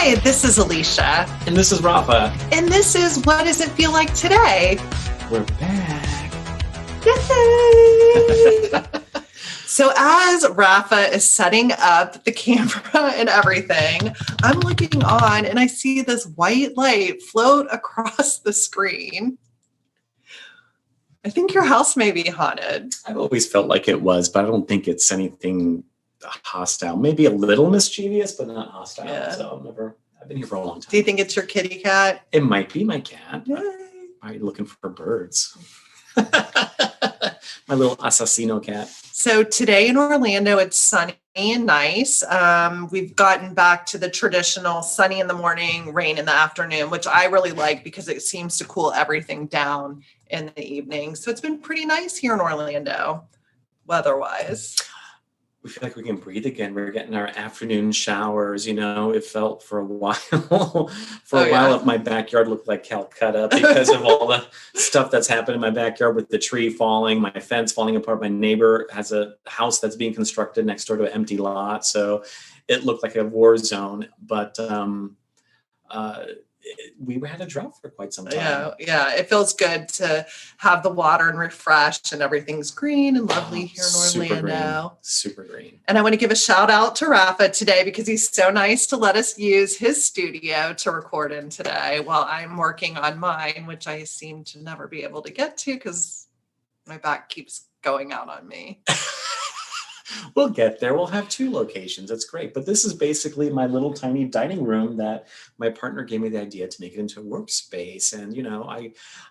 Hi, this is Alicia. And this is Rafa. And this is What Does It Feel Like Today? We're back. Yay! So as Rafa is setting up the camera and everything, I'm looking on and I see this white light float across the screen. I think your house may be haunted. I've always felt like it was, but I don't think it's anything hostile. Maybe a little mischievous, but not hostile. Yeah. So I've been here for a long time. Do you think it's your kitty cat? It might be my cat. Yay. I'm looking for birds. My little assassino cat. So today in Orlando, it's sunny and nice. We've gotten back to the traditional sunny in the morning, rain in the afternoon, which I really like because it seems to cool everything down in the evening. So it's been pretty nice here in Orlando, weather-wise. We feel like we can breathe again. We're getting our afternoon showers. It felt for a while. My backyard looked like Calcutta because of all the stuff that's happened in my backyard with the tree falling, my fence falling apart. My neighbor has a house that's being constructed next door to an empty lot. So it looked like a war zone. But we had a drought for quite some time. Yeah. It feels good to have the water and refresh, and everything's green and lovely here in Orlando. Super green. And I want to give a shout out to Rafa today because he's so nice to let us use his studio to record in today while I'm working on mine, which I seem to never be able to get to because my back keeps going out on me. We'll get there. We'll have 2 locations. That's great. But this is basically my little tiny dining room that my partner gave me the idea to make it into a workspace. And,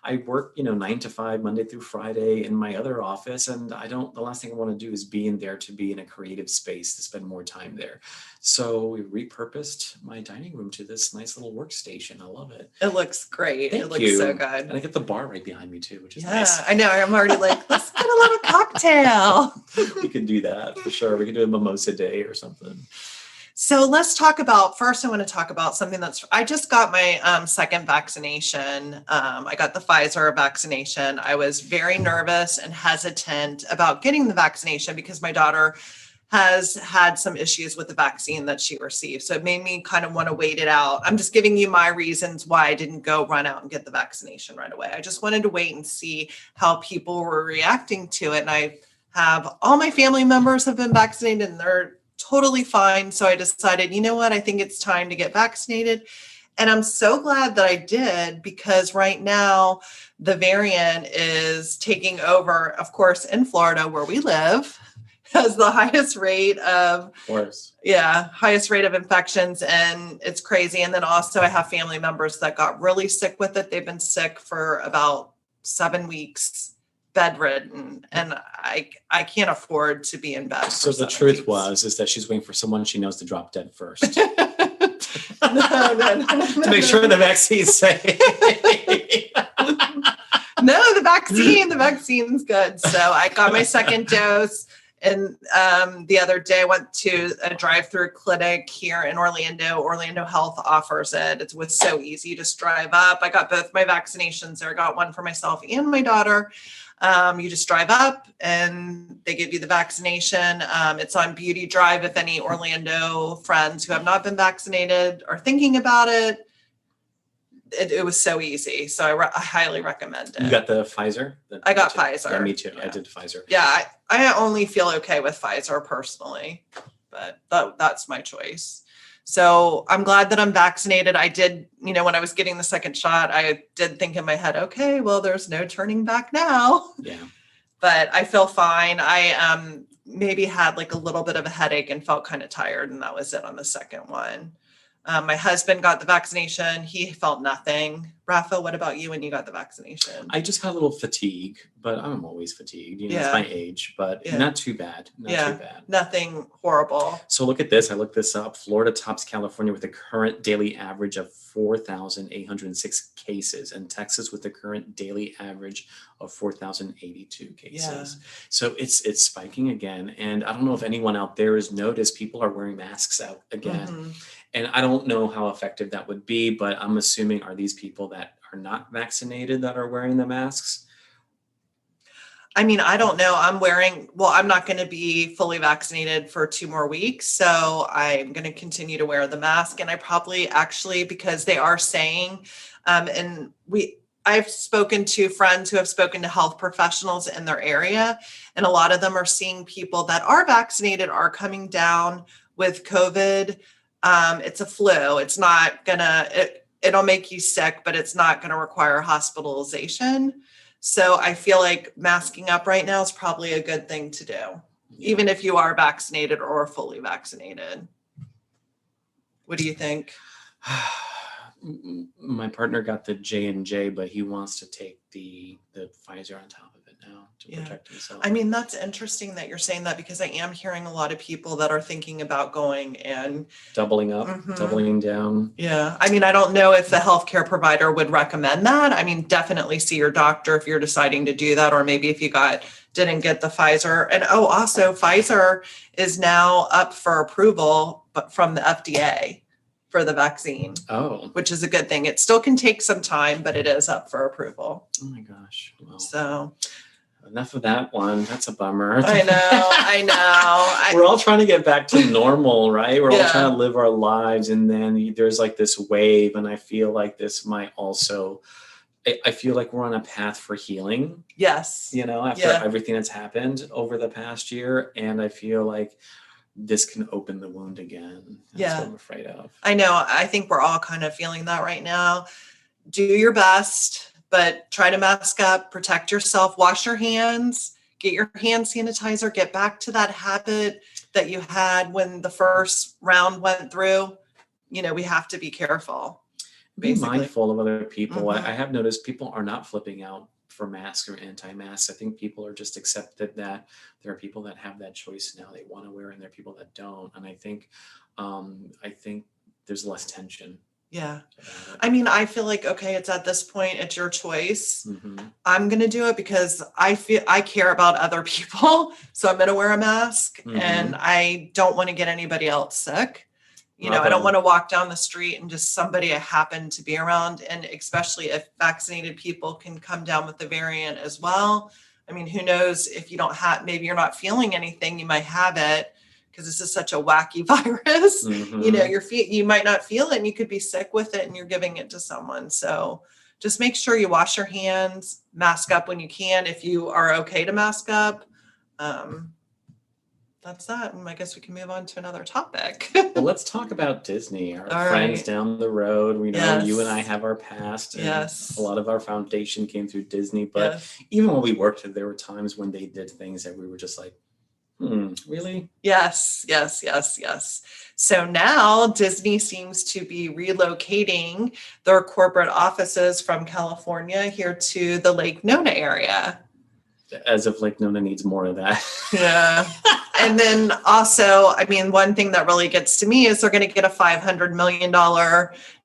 I work, 9 to 5, Monday through Friday in my other office. And the last thing I want to do is be in there to be in a creative space to spend more time there. So we repurposed my dining room to this nice little workstation. I love it. It looks great. Thank it looks you. so good. And I get the bar right behind me too, which is yeah, nice. I know. I'm already like, let's get a little cocktail. We could do that for sure. We could do a mimosa day or something. So let's talk about, first I want to talk about something I just got my second vaccination. I got the Pfizer vaccination. I was very nervous and hesitant about getting the vaccination because my daughter has had some issues with the vaccine that she received. So it made me kind of want to wait it out. I'm just giving you my reasons why I didn't go run out and get the vaccination right away. I just wanted to wait and see how people were reacting to it. And I have all my family members have been vaccinated and they're totally fine. So I decided, you know what, I think it's time to get vaccinated. And I'm so glad that I did because right now the variant is taking over, of course, in Florida where we live, has the highest rate of infections, and it's crazy. And then also I have family members that got really sick with it. They've been sick for about 7 weeks, bedridden, and I can't afford to be in bed. So the truth is that she's waiting for someone she knows to drop dead first. No. To make sure the vaccine's safe. No, the vaccine's good. So I got my second dose. And the other day I went to a drive-through clinic here in Orlando. Orlando Health offers it. It was so easy. You just drive up. I got both my vaccinations there. I got one for myself and my daughter. You just drive up and they give you the vaccination. It's on Beauty Drive. If any Orlando friends who have not been vaccinated are thinking about it, it was so easy. So I highly recommend it. You got the Pfizer? I got Pfizer. Yeah, me too. Yeah. I did Pfizer. Yeah, I only feel okay with Pfizer personally, but that's my choice. So I'm glad that I'm vaccinated. I did, when I was getting the second shot, I did think in my head, okay, well, there's no turning back now. Yeah. But I feel fine. I maybe had like a little bit of a headache and felt kind of tired, and that was it on the second one. My husband got the vaccination. He felt nothing. Rafa, what about you when you got the vaccination? I just got a little fatigue, but I'm always fatigued. It's my age, but not too bad. Not too bad. Nothing horrible. So look at this. I looked this up. Florida tops California with a current daily average of 4,806 cases, and Texas with the current daily average of 4,082 cases. Yeah. So it's spiking again. And I don't know if anyone out there has noticed people are wearing masks out again. Mm-hmm. And I don't know how effective that would be, but I'm assuming are these people that are not vaccinated that are wearing the masks? I mean, I don't know. I'm not going to be fully vaccinated for 2 more weeks. So I'm going to continue to wear the mask. And I probably actually, because they are saying, and I've spoken to friends who have spoken to health professionals in their area, and a lot of them are seeing people that are vaccinated are coming down with COVID. It's a flu. It's not it'll make you sick, but it's not going to require hospitalization. So I feel like masking up right now is probably a good thing to do, even if you are vaccinated or fully vaccinated. What do you think? My partner got the J&J, but he wants to take the Pfizer on top of it now to protect himself. I mean, that's interesting that you're saying that, because I am hearing a lot of people that are thinking about going and doubling up, doubling down. Yeah. I mean, I don't know if the healthcare provider would recommend that. I mean, definitely see your doctor if you're deciding to do that, or maybe if you didn't get the Pfizer. And also Pfizer is now up for approval, but from the FDA for the vaccine. Oh, which is a good thing. It still can take some time, but it is up for approval. Oh my gosh. Well, so enough of that one. That's a bummer. I know. We're all trying to get back to normal, right? We're all trying to live our lives. And then there's like this wave. And I feel like this might also, I feel like we're on a path for healing. Yes. After everything that's happened over the past year. And I feel like this can open the wound again. That's what I'm afraid of. I know. I think we're all kind of feeling that right now. Do your best, but try to mask up, protect yourself, wash your hands, get your hand sanitizer, get back to that habit that you had when the first round went through. We have to be careful. Be mindful of other people. I have noticed people are not flipping out for masks or anti-masks. I think people are just accepted that there are people that have that choice now. They want to wear, and there are people that don't. And I think there's less tension. Yeah. I mean, I feel like, okay, it's at this point, it's your choice. I'm going to do it because I care about other people. So I'm going to wear a mask, and I don't want to get anybody else sick. I don't want to walk down the street and just somebody I happen to be around. And especially if vaccinated people can come down with the variant as well. I mean, who knows if you don't maybe you're not feeling anything, you might have it because this is such a wacky virus. You might not feel it and you could be sick with it and you're giving it to someone. So just make sure you wash your hands, mask up when you can, if you are okay to mask up. That's that. And I guess we can move on to another topic. Well, let's talk about Disney, our friends down the road. We know you and I have our past. And a lot of our foundation came through Disney. But even when we worked there, there were times when they did things that we were just like, really? Yes. So now Disney seems to be relocating their corporate offices from California here to the Lake Nona area. As if Lake Nona needs more of that. Yeah. And then also, I mean, one thing that really gets to me is they're going to get a $500 million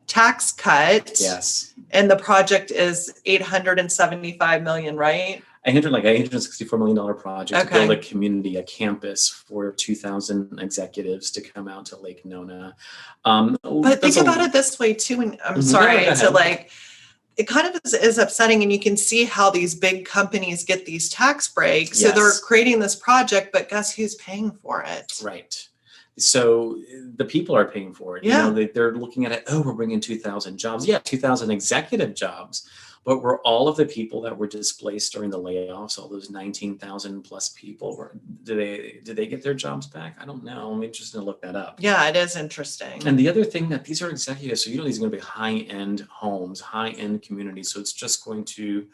tax cut. Yes. And the project is $875 million, right? $864 million project to build a community, a campus for 2,000 executives to come out to Lake Nona. But think about it this way too, and I'm sorry to it kind of is upsetting, and you can see how these big companies get these tax breaks. So they're creating this project, but guess who's paying for it? Right. So the people are paying for it. They're looking at it. Oh, we're bringing 2,000 jobs. Yeah, 2,000 executive jobs. But were all of the people that were displaced during the layoffs, all those 19,000 plus people, did they get their jobs back? I don't know. I'm interested to look that up. Yeah, it is interesting. And the other thing that these are executives, so these are going to be high-end homes, high-end communities. So it's just going to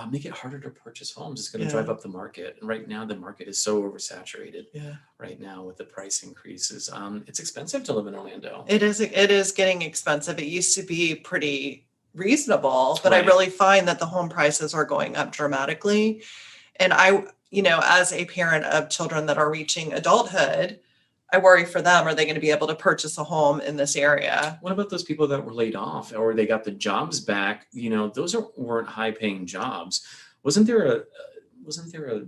make it harder to purchase homes. It's going to drive up the market. And right now, the market is so oversaturated. Right now with the price increases, it's expensive to live in Orlando. It is getting expensive. It used to be pretty reasonable, but I really find that the home prices are going up dramatically. And as a parent of children that are reaching adulthood, I worry for them. Are they going to be able to purchase a home in this area? What about those people that were laid off or they got the jobs back? Those weren't high paying jobs. Wasn't there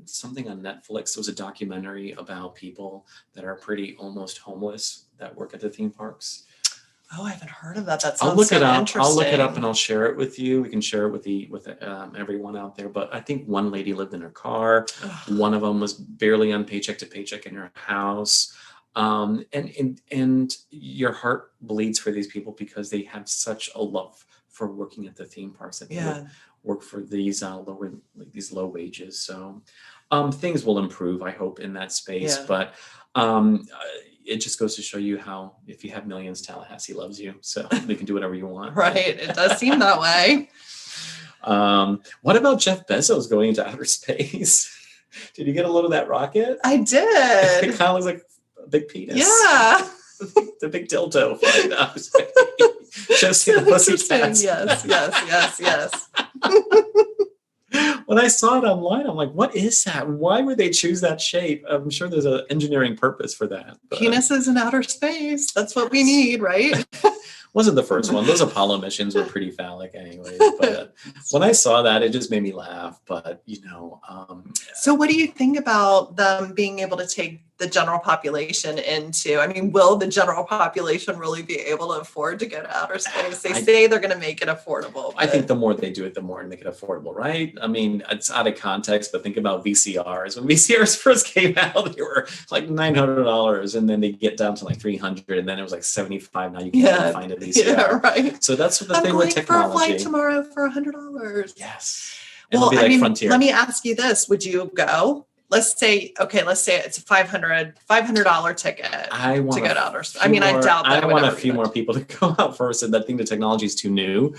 something on Netflix? There was a documentary about people that are pretty almost homeless that work at the theme parks. Oh, I haven't heard of that. That I'll sounds look so it up. interesting. I'll look it up and I'll share it with you. We can share it with everyone out there. But I think one lady lived in her car. Ugh. One of them was barely on paycheck to paycheck in her house. And your heart bleeds for these people because they have such a love for working at the theme parks that they Yeah. would work for these low wages. So things will improve, I hope, in that space. Yeah. But it just goes to show you how, if you have millions, Tallahassee loves you. So they can do whatever you want. Right. It does seem that way. What about Jeff Bezos going into outer space? Did you get a load of that rocket? I It did. kind of looks like a big penis. Yeah. The big dildo flying out of space. Just So the pussy interesting. tats. Yes. When I saw it online, I'm like, what is that? Why would they choose that shape? I'm sure there's an engineering purpose for that. But Penises in outer space. That's what we need, right? wasn't the first one. Those Apollo missions were pretty phallic anyways. But when I saw that, it just made me laugh. But, So what do you think about them being able to take the general population into, I mean, will the general population really be able to afford to go to outer space? They say they're going to make it affordable. I think the more they do it, the more to make it affordable, right? I mean, it's out of context, but think about VCRs. When VCRs first came out, they were like $900, and then they get down to like $300, and then it was like $75. Now you can't even find a VCR. Yeah, right. So that's the I'm thing going with technology. for a flight tomorrow for $100. Yes. And Well, it'll be like I mean, Frontier. let me ask you this. Would you go? Let's say it's a $500 ticket I want to go to outer space. I few mean, I more- doubt that. I would want a ever few do more that. people to go out first, and I think the technology is too new.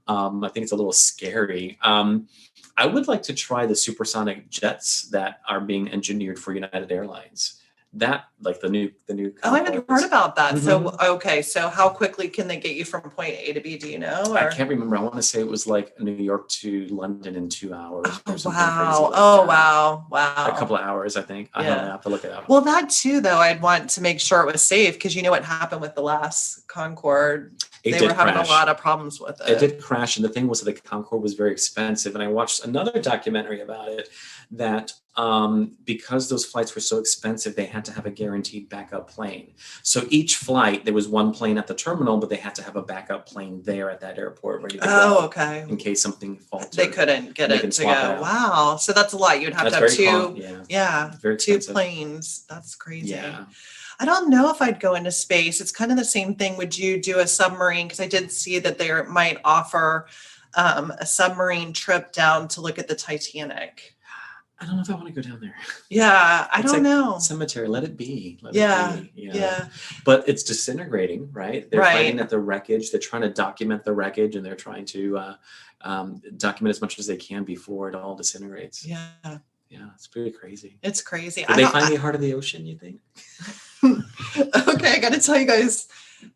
I think it's a little scary. I would like to try the supersonic jets that are being engineered for United Airlines. That, like the new. Oh, I haven't heard about that. Mhm. So, okay. So how quickly can they get you from point A to B? Do you know? I Or? can't remember. I want to say it was like New York to London in 2 hours. Oh, or something wow. crazy like Oh, that. wow. Wow. A couple of hours, I think. I don't know. I have to look it up. Well, that too, though, I'd want to make sure it was safe because you know what happened with the last Concorde. It They did were having crash. a lot of problems with it. It did crash, and the thing was that the Concorde was very expensive. And I watched another documentary about it, that because those flights were so expensive, they had to have a guaranteed backup plane. So each flight, there was one plane at the terminal, but they had to have a backup plane there at that airport ready to go okay. in case something faltered. They couldn't get They it can to swap go. it out. Wow. So that's a lot. You'd have That's to have very two. yeah, very two expensive. planes. That's crazy. Yeah. I don't know if I'd go into space. It's kind of the same thing. Would you do a submarine? Because I did see that they might offer a submarine trip down to look at the Titanic. I don't know if I want to go down there. Yeah, I It's don't like know. Cemetery, let it be. Let Yeah, it be, yeah. But it's disintegrating, right? They're Right. fighting at the wreckage. They're trying to document the wreckage, and they're trying to document as much as they can before it all disintegrates. Yeah, Yeah, it's pretty crazy. it's crazy. Did they find the heart of the ocean, you think? Okay, I got to tell you guys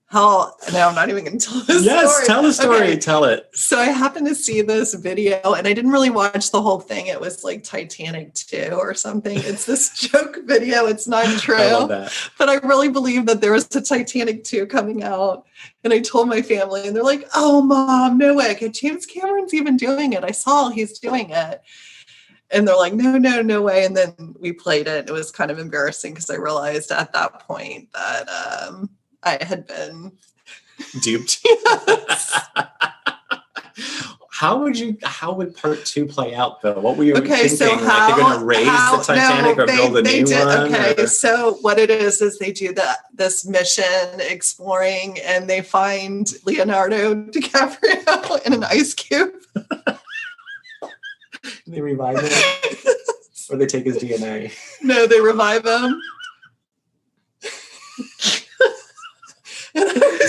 how. No, I'm not even going to tell this Yes, story. tell the story. Okay. Tell it. So I happened to see this video and I didn't really watch the whole thing. It was like Titanic 2 or something. It's this joke video. It's not true. I love that. But I really believe that there was a Titanic 2 coming out. And I told my family and they're like, oh, Mom, no way. Okay, James Cameron's even doing it. I saw he's doing it. And they're like, no way. And then we played it. It was kind of embarrassing because I realized at that point that I had been Duped. How would part 2 play out though? What were you Okay, thinking? so Like they're going to raise the Titanic or build a new one? Okay, or- so what it is they do this mission exploring and they find Leonardo DiCaprio in an ice cube. They revive him, or they take his DNA. No, they revive him. And I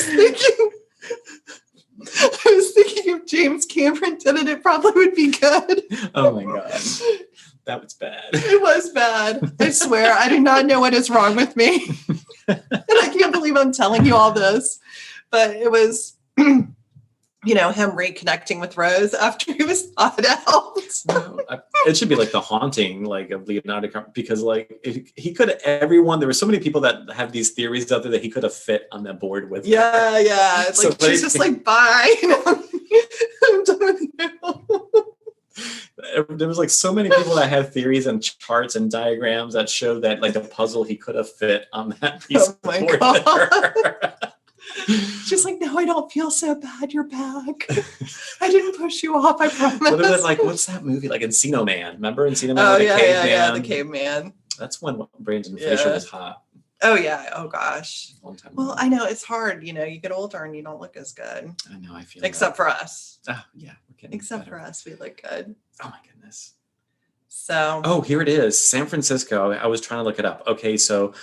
was thinking if James Cameron did it, it probably would be good. Oh my god, that was bad. It was bad. I swear, I do not know what is wrong with me. And I can't believe I'm telling you all this. But it was, him reconnecting with Rose after he was thawed out. No, it should be like The Haunting, like of Leonardo DiCaprio, because like he could have everyone. There were so many people that have these theories out there that he could have fit on that board with. Yeah. It's So, like, but she's just like, bye. I'm done with you. There was like so many people that had theories and charts and diagrams that showed that like a puzzle he could have fit on that piece Oh my of board God. there. She's like, no, I don't feel so bad. You're back. I didn't push you off. I promise. What is it like? What's that movie? Like Encino Man. Remember Encino Man Oh, with the yeah, caveman? yeah, the caveman. That's when Brandon Fraser Yeah. was hot. Oh, yeah. Oh, gosh. A long time Well, ago. I know it's hard. You know, you get older and you don't look as good. I know. I feel Except for us. that. Oh, yeah. We're getting Except better. for us, we look good. Oh, my goodness. So. Oh, here it is. San Francisco. I was trying to look it up. Okay, so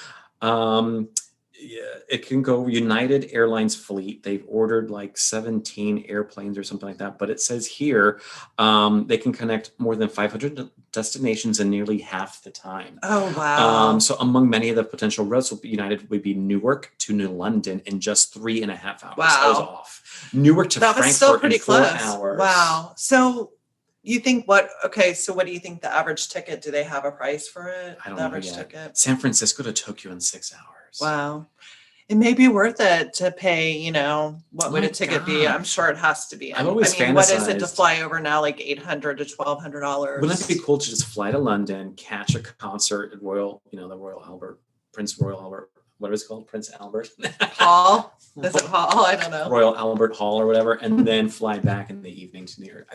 yeah, it can go United Airlines fleet. They've ordered like 17 airplanes or something like that. But it says here they can connect more than 500 destinations in nearly half the time. Oh, wow. So among many of the potential routes, United would be Newark to New London in just 3.5 hours. Wow. I was off. Newark to That was Frankfurt still pretty in 4 close. hours. Wow. So you think so what do you think the average ticket, do they have a price for it? I don't The know average yet. ticket. San Francisco to Tokyo in 6 hours. Wow. It may be worth it to pay, what would My a ticket be? I'm gosh. sure it has to be. I've always what is it to fantasized. fly over now? Like $800 to $1,200. Wouldn't it be cool to just fly to London, catch a concert at Royal, the Royal Albert, Prince Royal Albert, what is it called? Prince Albert? Hall? Is it Hall? I don't know. Royal Albert Hall or whatever, and then fly back in the evening to New York.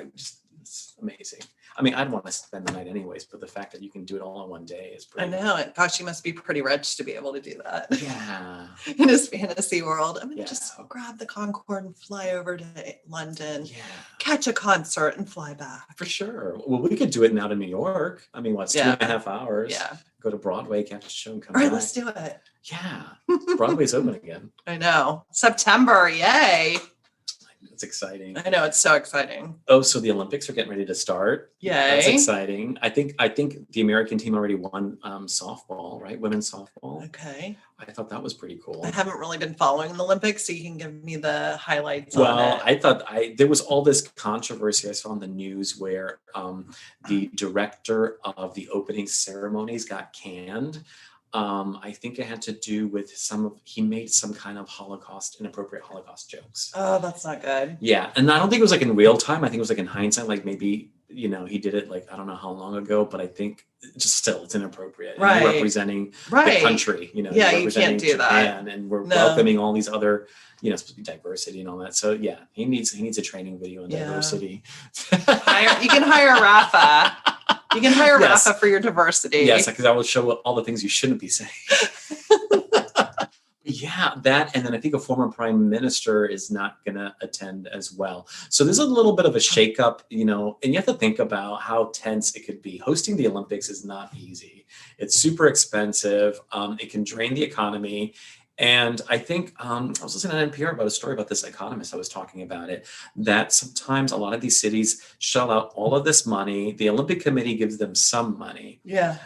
It's amazing. I mean, I'd want to spend the night anyways, but the fact that you can do it all in one day is I pretty. know it. Gosh, you must be pretty rich to be able to do that. Yeah. In his fantasy world. I'm going to Yeah. just grab the Concorde and fly over to London, Yeah. catch a concert and fly back. For sure. Well, we could do it now to New York. I mean, what's Yeah. 2.5 hours? Yeah. Go to Broadway, catch a show, and come All right, back. let's do it. Yeah. Broadway's open again. I know. September. Yay. It's exciting. I know. It's so exciting. Oh, so the Olympics are getting ready to start. Yay. That's exciting. I think the American team already won softball, right? Women's softball. Okay. I thought that was pretty cool. I haven't really been following the Olympics, so you can give me the highlights Well, on it. I thought there was all this controversy I saw on the news where the director of the opening ceremonies got canned. I think it had to do with he made some kind of inappropriate Holocaust jokes. Oh, that's not good. Yeah. And I don't think it was like in real time. I think it was like in hindsight, like maybe, he did it like, I don't know how long ago, but I think just still it's inappropriate. Right. And you're representing Right. the country, Yeah, you're you representing can't do that. Japan, and we're No. welcoming all these other, supposed to be diversity and all that. So yeah, he needs a training video on Yeah. diversity. You can hire Rafa. You can hire Yes. Rafa for your diversity. Yes, because I will show all the things you shouldn't be saying. Yeah, that, and then I think a former prime minister is not going to attend as well. So there's a little bit of a shakeup, and you have to think about how tense it could be. Hosting the Olympics is not easy. It's super expensive. It can drain the economy. And I think I was listening on NPR about a story about this economist. I was talking about it, that sometimes a lot of these cities shell out all of this money. The Olympic Committee gives them some money. Yeah.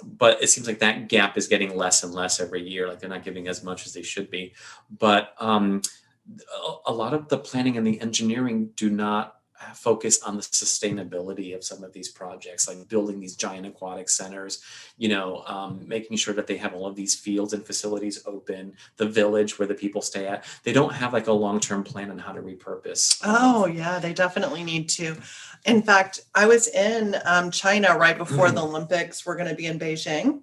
But it seems like that gap is getting less and less every year. Like they're not giving as much as they should be. But a lot of the planning and the engineering do not focus on the sustainability of some of these projects, like building these giant aquatic centers, making sure that they have all of these fields and facilities open, the village where the people stay at. They don't have like a long-term plan on how to repurpose. Oh, yeah, they definitely need to. In fact, I was in China right before the Olympics were going to be in Beijing,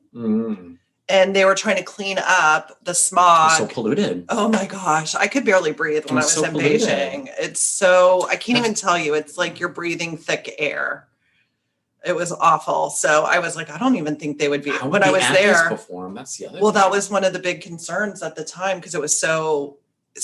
and they were trying to clean up the smog. So polluted. Oh my gosh, I could barely breathe when I was so in polluted. Beijing. I can't even tell you. It's like you're breathing thick air. It was awful. So I was like, I don't even think they would be. How When would I the was athletes there, perform? That's the other well, thing. that was one of the big concerns at the time because it was so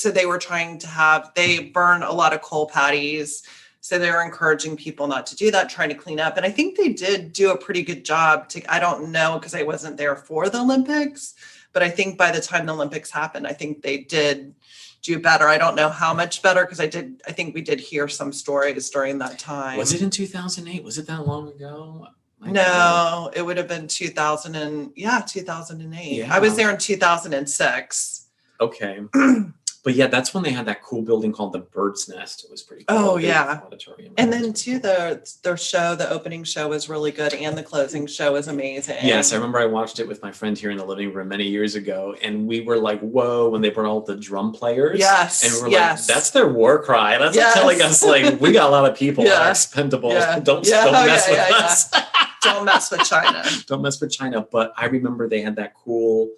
they were trying to they burn a lot of coal patties. So they were encouraging people not to do that, trying to clean up. And I think they did do a pretty good job I don't know because I wasn't there for the Olympics, but I think by the time the Olympics happened, I think they did do better. I don't know how much better because I think we did hear some stories during that time. Was it in 2008? Was it that long ago? No, it would have been 2008. Yeah. I was there in 2006. Okay. But yeah, that's when they had that cool building called the Bird's Nest. It was pretty cool. Oh, yeah. Auditorium. And then too, their show, the opening show was really good, and the closing show was amazing. Yes, I remember I watched it with my friend here in the living room many years ago, and we were like, "Whoa!" When they brought all the drum players. Yes, and we were yes. like, "That's their war cry." That's Yes. telling us like we got a lot of people that Yeah. are expendable. Yeah. Don't Yeah. Oh, mess yeah, with yeah, us. Don't mess with China. Don't mess with China. But I remember they had that cool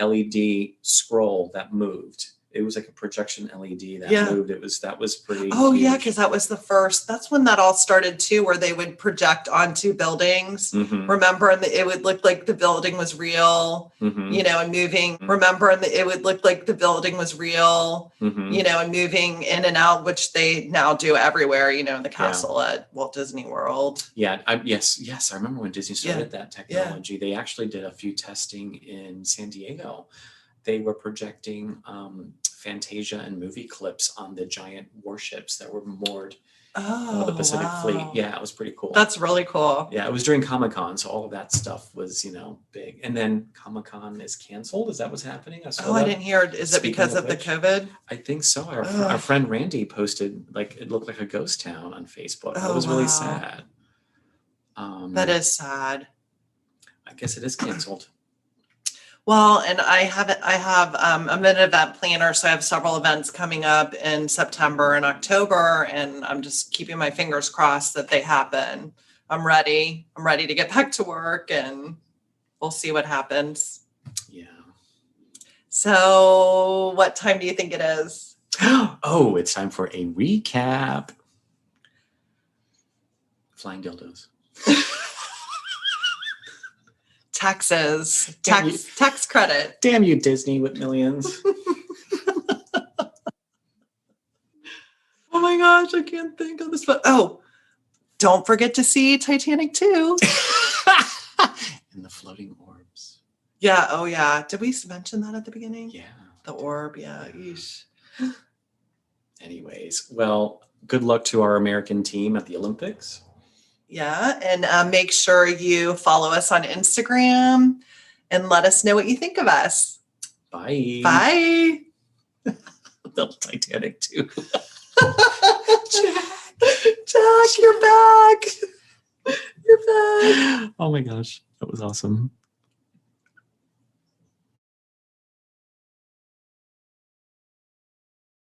LED scroll that moved. it was like a projection LED that Yeah. moved. That was pretty Oh yeah, huge. because that was the first. That's when that all started too, where they would project onto buildings. Mhm. Remember, and it would look like the building was real, Mhm. and moving. Mhm. Remember, and it would look like the building was real, Mhm. and moving in and out, which they now do everywhere. In the Yeah. castle at Walt Disney World. Yeah, yes. I remember when Disney started that technology. They actually did a few testing in San Diego. They were projecting Fantasia and movie clips on the giant warships that were moored on the Oh Pacific Fleet. wow, Yeah, it was pretty cool. that's really cool. Yeah, it was during Comic-Con, so all of that stuff was, big. And then Comic-Con is canceled. Is that what's happening? I saw Oh, I that. didn't hear it. Is it Speaking because of of the which, COVID? I think so. Our Ugh. friend Randy posted like it looked like a ghost town on Facebook. That Oh was really wow, sad. that is sad. I guess it is canceled. Well, and I'm an event planner, so I have several events coming up in September and October, and I'm just keeping my fingers crossed that they happen. I'm ready. I'm ready to get back to work, and we'll see what happens. Yeah. So, what time do you think it is? Oh, it's time for a recap. Flying dildos. Taxes, Damn you. tax credit. Damn you, Disney with millions. Oh my gosh, I can't think of this. But don't forget to see Titanic 2. And the floating orbs. Yeah. Oh yeah. Did we mention that at the beginning? Yeah. The orb. Yeah. Yeesh. Anyways, well, good luck to our American team at the Olympics. Yeah. And make sure you follow us on Instagram and let us know what you think of us. Bye. Bye. The Titanic too. Jack, you're back. You're back. Oh my gosh, that was awesome.